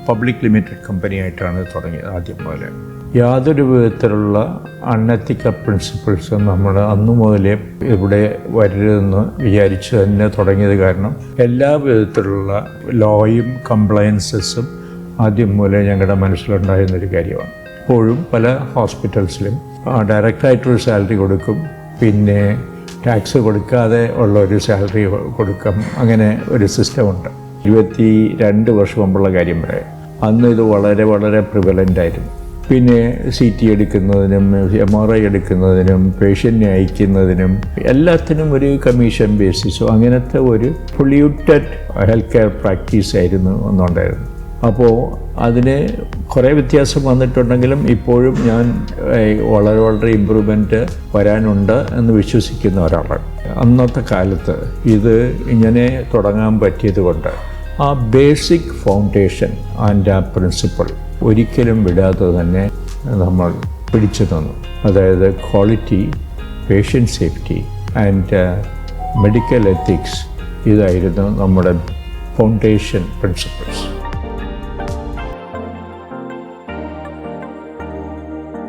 Public limited company ആയിട്ടാണ് തുടങ്ങിയത് ആദ്യം മുതലേ. യാതൊരു വിധത്തിലുള്ള അൺഎത്തിക്കൽ പ്രിൻസിപ്പിൾസും നമ്മൾ അന്നു മുതലേ ഇവിടെ വരരുതെന്ന് വിചാരിച്ച് തന്നെ തുടങ്ങിയത്. കാരണം എല്ലാ വിധത്തിലുള്ള ലോയും കംപ്ലയൻസസും ആദ്യം മുതലേ ഞങ്ങളുടെ മനസ്സിലുണ്ടായിരുന്നൊരു കാര്യമാണ്. ഇപ്പോഴും പല ഹോസ്പിറ്റൽസിലും ഡയറക്റ്റായിട്ടൊരു സാലറി കൊടുക്കും, പിന്നെ ടാക്സ് കൊടുക്കാതെ ഉള്ള ഒരു സാലറി കൊടുക്കാം. അങ്ങനെ ഒരു സിസ്റ്റമുണ്ട്. 22 വർഷം മുമ്പുള്ള കാര്യം പറയാം. അന്ന് ഇത് വളരെ വളരെ പ്രിവലൻ്റ് ആയിരുന്നു. പിന്നെ CT എടുക്കുന്നതിനും MRI എടുക്കുന്നതിനും പേഷ്യൻറ്റിനെ അയക്കുന്നതിനും എല്ലാത്തിനും ഒരു കമ്മീഷൻ ബേസിസോ അങ്ങനത്തെ ഒരു പൊല്യൂട്ടഡ് ഹെൽത്ത് കെയർ പ്രാക്ടീസ് ആയിരുന്നു ഒന്നുണ്ടായിരുന്നു. അപ്പോൾ അതിന് കുറേ വ്യത്യാസം വന്നിട്ടുണ്ടെങ്കിലും ഇപ്പോഴും ഞാൻ വളരെ വളരെ ഇമ്പ്രൂവ്മെൻറ്റ് വരാനുണ്ട് എന്ന് വിശ്വസിക്കുന്ന ഒരാളാണ്. അന്നത്തെ കാലത്ത് ഇത് ഇങ്ങനെ തുടങ്ങാൻ പറ്റിയത് കൊണ്ട് ആ ബേസിക് ഫൗണ്ടേഷൻ ആൻഡ് ആ പ്രിൻസിപ്പിൾ ഒരിക്കലും വിടാതെ തന്നെ നമ്മൾ പിടിച്ചു തന്നു. അതായത് quality, patient safety and medical ethics ഇതായിരുന്നു നമ്മുടെ ഫൗണ്ടേഷൻ പ്രിൻസിപ്പിൾസ്.